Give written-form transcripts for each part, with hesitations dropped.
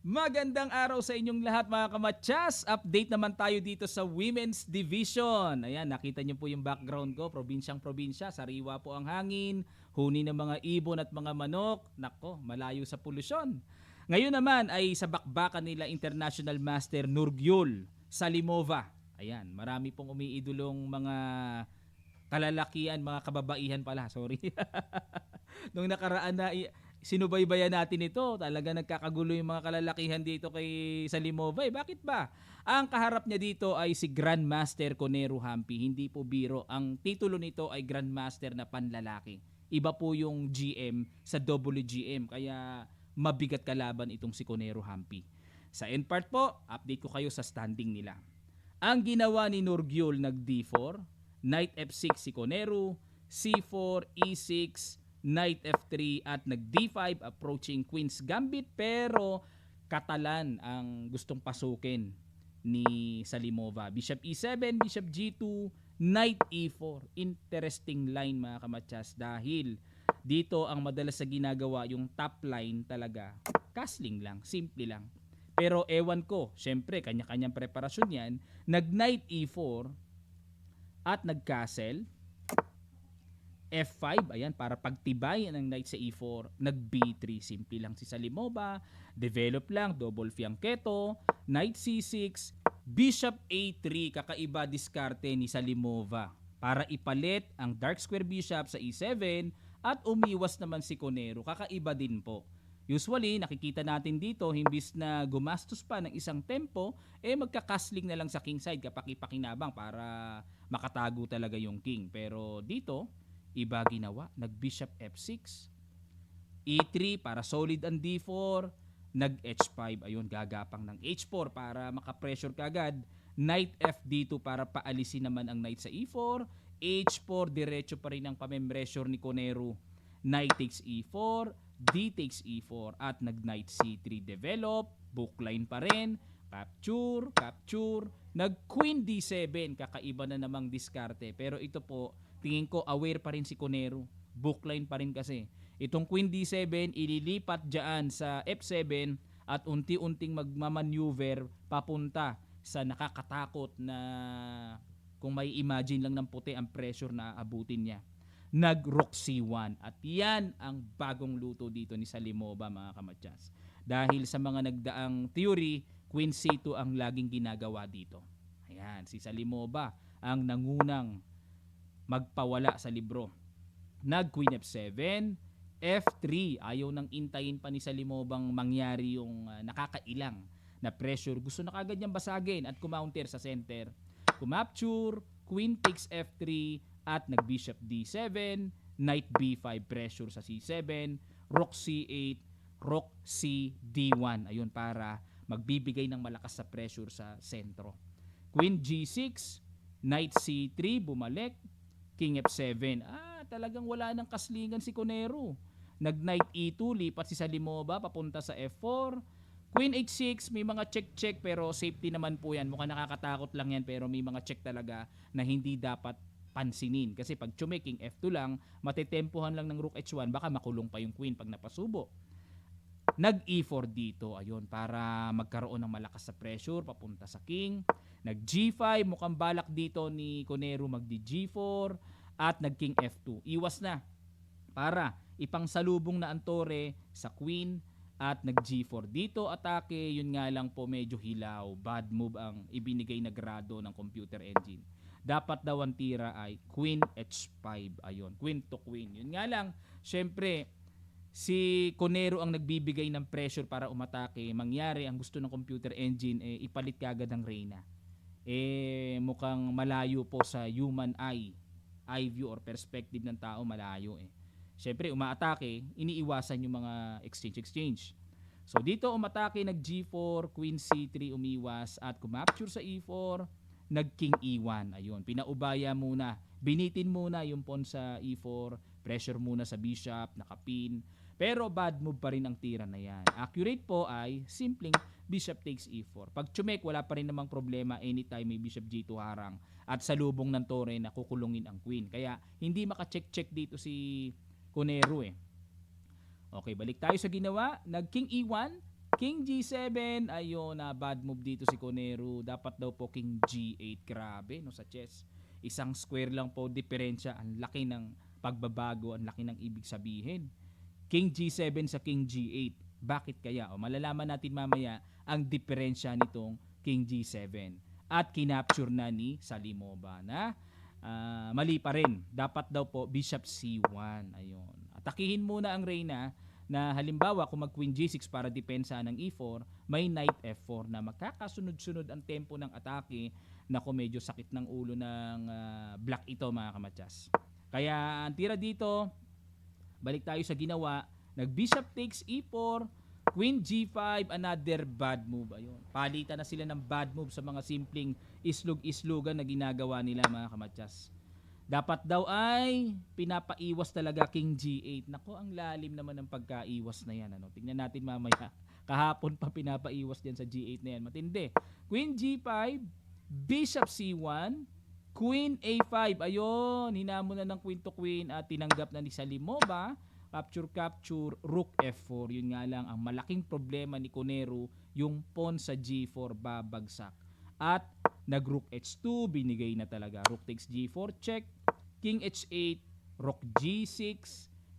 Magandang araw sa inyong lahat mga kamatsas. Update naman tayo dito sa Women's Division. Ayan, nakita niyo po yung background ko. Probinsyang probinsya, sariwa po ang hangin, huni ng mga ibon at mga manok. Nako, malayo sa polusyon. Ngayon naman ay sa bakbakan nila International Master Nurgyul Salimova. Ayan, marami pong umiidolong mga kalalakian, mga kababaihan pala, sorry. Nung nakaraan na sinubaybayan natin ito, talaga nagkakagulo yung mga kalalakihan dito kay Salimova. Bakit ba? Ang kaharap niya dito ay si Grandmaster Conero Hampi. Hindi po biro. Ang titulo nito ay Grandmaster na panlalaki. Iba po yung GM sa WGM. Kaya mabigat kalaban itong si Conero Hampi. Sa end part po, update ko kayo sa standing nila. Ang ginawa ni Nurgyul nag D4, Knight F6 si Conero, C4, E6, Knight F3 at nag D5 approaching Queen's Gambit, pero Katalan ang gustong pasukin ni Salimova. Bishop E7, Bishop G2, Knight E4. Interesting line mga kamatsas dahil dito ang madalas sa ginagawa yung top line talaga. Castling lang, simple lang. Pero ewan ko, syempre kanya-kanyang preparasyon yan. Nag Knight E4 at nag Castle F5, ayan, para pagtibay ng knight sa E4, nag B3, simple lang si Salimova, develop lang, double fianchetto, knight C6, bishop A3, kakaiba diskarte ni Salimova para ipalit ang dark square bishop sa E7 at umiwas naman si Conero, kakaiba din po. Usually, nakikita natin dito, himbis na gumastos pa ng isang tempo, magkakasling na lang sa king side kapaki-pakinabang para makatago talaga yung king. Pero dito, iba ginawa. Nag-bishop F6, E3 para solid ang D4, nag-H5, ayun, gagapang ng H4 para makapressure kagad. Knight FD2 para paalisin naman ang knight sa E4, H4, diretso pa rin ang pamempressure ni Conero. Knight takes E4, D takes E4 at nag-knight C3 develop, bookline pa rin, capture, capture, nag-queen D7, kakaiba na namang diskarte. Pero ito po, tingin ko aware pa rin si Conero, bookline pa rin kasi. Itong queen D7, ililipat dyan sa F7 at unti-unting magmamaneuver papunta sa nakakatakot na kung may imagine lang ng puti ang pressure na abutin niya. Nag-rook C1 at yan ang bagong luto dito ni Salimova mga kamatsas. Dahil sa mga nagdaang theory, Queen C2 ang laging ginagawa dito. Ayan, si Salimova ang nangunang magpawala sa libro. Nag-Queen F7, F3, ayaw nang intayin pa ni Salimovang mangyari yung nakakailang na pressure. Gusto na kagad niyang basagin at kumounter sa center. Kumapture, Queen takes F3 at nag-Bishop D7, Knight B5 pressure sa C7, Rook C8, Rook C D1. Ayun para magbibigay ng malakas sa pressure sa sentro. Queen G6, Knight C3 bumalik, King F7. Talagang wala nang kaslingan si Conero. Nag-Knight E2, lipat si Salimova papunta sa F4. Queen H6, may mga check-check pero safety naman po yan. Mukhang nakakatakot lang yan pero may mga check talaga na hindi dapat pansinin. Kasi pag King F2 lang, matetempohan lang ng Rook H1, baka makulong pa yung Queen pag napasubo. Nag E4 dito, ayun, para magkaroon ng malakas sa pressure papunta sa King. Nag G5, mukhang balak dito ni Conero magdi G4 at nag King F2. Iwas na para ipangsalubong na ang tore sa Queen at nag G4 dito. Atake, yun nga lang po medyo hilaw. Bad move ang ibinigay na grado ng computer engine. Dapat daw ang tira ay Queen H5. Ayun, Queen to Queen. Yun nga lang, syempre, si Conero ang nagbibigay ng pressure para umatake. Mangyari, ang gusto ng computer engine, ipalit kagad ang Reyna. Mukhang malayo po sa human eye view or perspective ng tao, malayo Siyempre, umaatake, iniiwasan yung mga exchange. So dito umatake, nag G4, Queen C3 umiwas at kumapture sa E4, nag King E1. Ayun, pinaubaya muna. Binitin muna yung pawn sa E4, pressure muna sa bishop, nakapin. Pero bad move pa rin ang tira na yan. Accurate po ay simpleng bishop takes E4. Pag chumek, wala pa rin namang problema anytime may bishop G2 harang at salubong ng tore na kukulungin ang queen. Kaya hindi maka-check-check dito si Conero Okay, balik tayo sa ginawa. Nag King E1, King G7, ayun na bad move dito si Conero. Dapat daw po King G8. Grabe no sa chess. Isang square lang po diferensya. Ang laki ng pagbabago, ang laki ng ibig sabihin. King G7 sa King G8. Bakit kaya? O malalaman natin mamaya ang diferensya nitong King G7. At kinapture na ni Salimova na mali pa rin. Dapat daw po Bishop C1. Ayun. Atakihin muna ang Reyna na halimbawa kung mag Queen G6 para depensa ng E4, may Knight F4 na magkakasunod-sunod ang tempo ng atake. Nako, medyo sakit ng ulo ng black ito mga kamatsas. Kaya ang tira dito, balik tayo sa ginawa, nag Bishop takes E4, Queen G5, another bad move. Ayun. Palitan na sila ng bad move sa mga simpleng islug-islugan na ginagawa nila mga kamatsas. Dapat daw ay pinapaiwas talaga King G8. Nako, ang lalim naman ng pagkaiwas na yan. Ano? Tingnan natin mamaya. Kahapon pa pinapaiwas dyan sa G8 na yan. Matindi. Queen G5, Bishop C1, Queen A5. Ayun, hinamon na ng Queen to Queen at tinanggap na ni Salimova. Capture, Rook F4. Yun nga lang, ang malaking problema ni Conero, yung pawn sa G4 babagsak. At nag-Rook H2, binigay na talaga. Rook takes G4, check. King H8, Rook G6,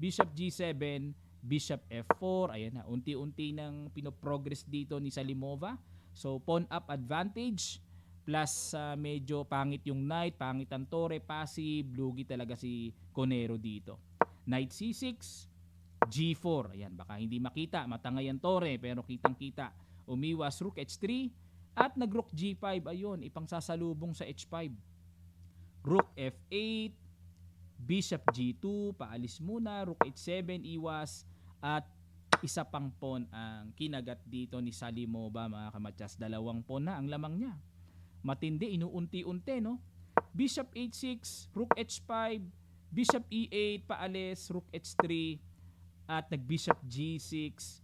Bishop G7, Bishop F4. Ayan na, unti-unti nang pinoprogress dito ni Salimova. So, pawn up advantage. Plus, medyo pangit yung knight, pangit ang tore, passive. Lugi talaga si Conero dito. Knight C6, G4. Ayan, baka hindi makita. Matangay ang tore, pero kitang-kita. Umiwas, Rook H3. At nag-Rook G5, ayun, ipang sasalubong sa H5. Rook F8, Bishop G2, paalis muna, Rook H7, iwas, at isa pang pawn ang kinagat dito ni Salimova mga kamatsas. Dalawang pawn na ang lamang niya. Matindi, inuunti-unti, no? Bishop H6, Rook H5, Bishop E8, paalis, Rook H3, at nag-Bishop G6,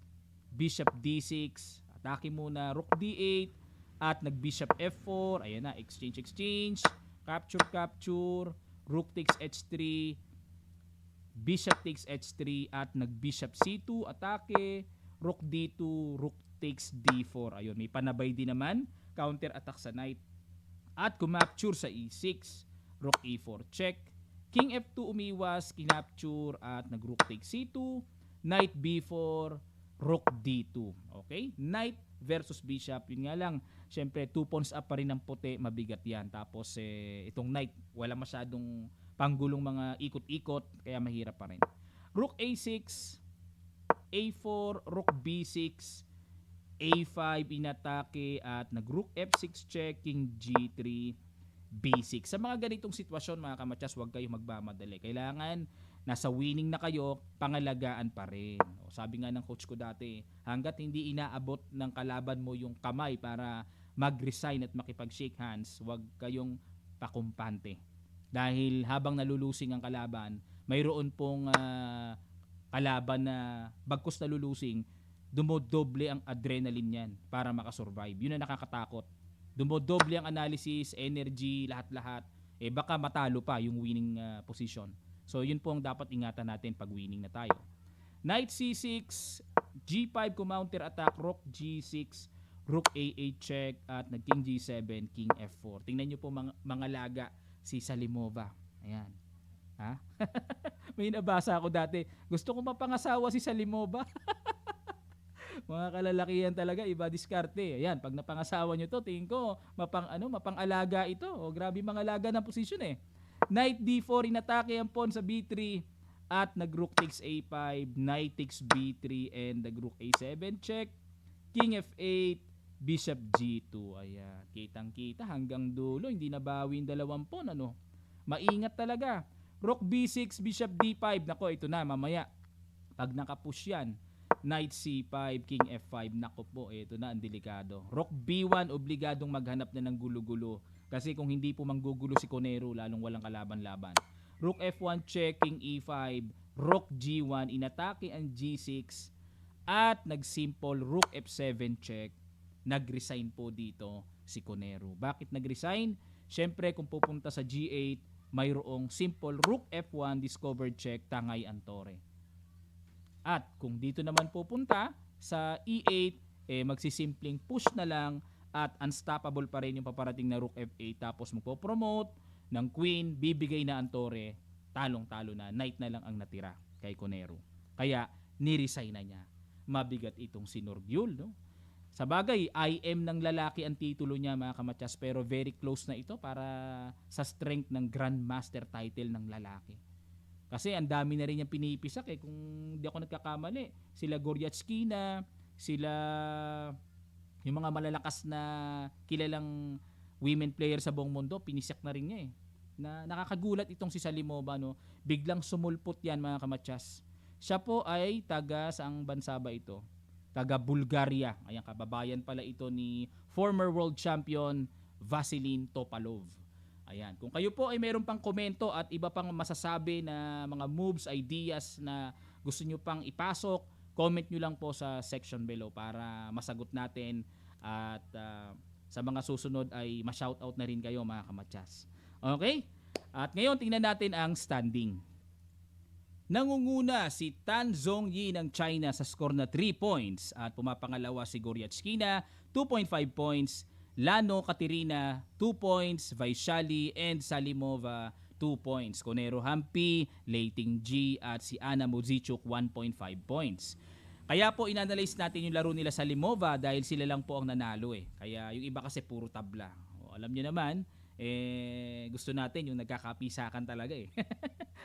Bishop D6, atake muna, Rook D8, at nag-Bishop F4, ayan na, exchange, capture, Rook takes H3, Bishop takes H3, at nag-Bishop C2, atake, Rook D2, Rook takes D4, ayun, may panabay din naman, counter attack sa knight, at kumapture sa E6, Rook E4, check, King F2 umiwas, kinapture, at nag-Rook takes C2, Knight B4, Rook D2. Okay? Knight versus Bishop. Yun nga lang, syempre 2 pawns up pa rin ng puti, mabigat yan. Tapos itong Knight, wala masyadong panggulong mga ikot-ikot, kaya mahirap pa rin. Rook A6, A4, Rook B6, A5 inatake, at nag-Rook F6 check, King G3, B6. Sa mga ganitong sitwasyon mga kamatsas, huwag kayong magmamadali. Kailangan nasa winning na kayo, pangalagaan pa rin. O, sabi nga ng coach ko dati, hanggat hindi inaabot ng kalaban mo yung kamay para mag-resign at makipag-shake hands, huwag kayong pakumpante. Dahil habang nalulusing ang kalaban, mayroon pong kalaban na bagkus nalulusing, dumodoble ang adrenaline yan para makasurvive. Yun ang nakakatakot. Dumodoble ang analysis, energy, lahat-lahat. Baka matalo pa yung winning position. So yun po ang dapat ingatan natin pag winning na tayo. Knight C6, G5 counter attack, Rook G6, Rook A8 check, at nag-King G7, King F4. Tingnan nyo po mga laga si Salimova. Ayan. Ha? May nabasa ako dati. Gusto ko mapangasawa si Salimova. Mga kalalakihan talaga, iba diskarte. Ayan, pag napangasawa nyo to, tingin ko, mapang-alaga ito. O, grabe mga alaga ng posisyon eh. Knight D4, inatake ang pawn sa B3, at nag-Rook takes A5, Knight takes B3, and nag-Rook A7 check, King F8, Bishop G2. Ayan, kitang-kita hanggang dulo, hindi nabawi yung dalawang pawn, ano. Maingat talaga. Rook B6, Bishop D5. Nako, ito na, mamaya. Pag nakapush yan, Knight C5, King F5, nako po, ito na ang delikado. Rook B1, obligadong maghanap na ng gulo-gulo. Kasi kung hindi po manggugulo si Conero, lalong walang kalaban-laban. Rook F1 check, King E5, Rook G1, inatake ang G6, at nag-simple Rook F7 check. Nag-resign po dito si Conero. Bakit nag-resign? Siyempre, kung pupunta sa G8, mayroong simple Rook F1, discovered check, tangay ang tore. At kung dito naman pupunta sa E8, magsisimpleng push na lang at unstoppable pa rin yung paparating na Rook F8 tapos magpo-promote ng Queen, bibigay na ang Torre, talong-talo na, Knight na lang ang natira kay Conero. Kaya niresign na niya. Mabigat itong si Nurgyul, no? Sa bagay, IM ng lalaki ang titulo niya mga kamatyas, pero very close na ito para sa strength ng Grandmaster title ng lalaki. Kasi ang dami na rin niyang pinipisak kung hindi ako nagkakamali. Sila Goryatskina, sila yung mga malalakas na kilalang women player sa buong mundo, pinisak na rin niya Na nakakagulat itong si Salimova, no? Biglang sumulpot yan mga kamatyas. Siya po ay taga saang bansa ba ito? Taga Bulgaria. Ayan, kababayan pala ito ni former world champion Vasilin Topalov. Ayan, kung kayo po ay meron pang komento at iba pang masasabi na mga moves, ideas na gusto nyo pang ipasok, comment nyo lang po sa section below para masagot natin at sa mga susunod ay ma-shoutout na rin kayo mga kamatyas. Okay? At ngayon tingnan natin ang standing. Nangunguna si Tan Zhongyi ng China sa score na 3 points at pumapangalawa si Goryatskina 2.5 points, Lano Katerina 2 points, Vaishali and Salimova 2 points, Conero Hampi, Leiting G at si Anna Muzichuk 1.5 points. Kaya po inanalyze natin yung laro nila Salimova dahil sila lang po ang nanalo Kaya yung iba kasi puro tabla. Alam niyo naman, gusto natin yung nagkakapisakan talaga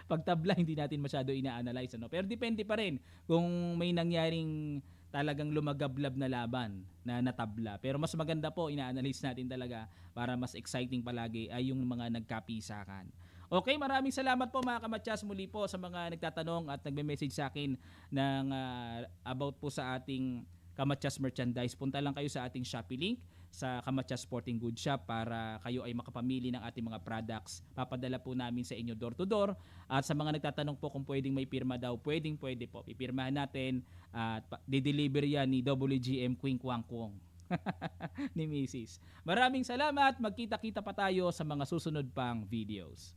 Pag tabla hindi natin masyado ina-analyze Pero depende pa rin kung may nangyaring talagang lumagablab na laban na natabla. Pero mas maganda po ina-analyze natin talaga para mas exciting palagi ay yung mga nagkapisakan. Okay, maraming salamat po mga kamatyas muli po sa mga nagtatanong at nagme-message sa akin ng about po sa ating Kamatyas merchandise. Punta lang kayo sa ating Shopee link sa Kamatyas Sporting Goods Shop para kayo ay makapamili ng ating mga products. Papadala po namin sa inyo door to door. At sa mga nagtatanong po kung pwedeng may pirma daw, pwede po. Pipirmahan natin at di-deliver yan ni WGM Queen Kwang Kwong ni Mrs. Maraming salamat. Magkita-kita pa tayo sa mga susunod pang videos.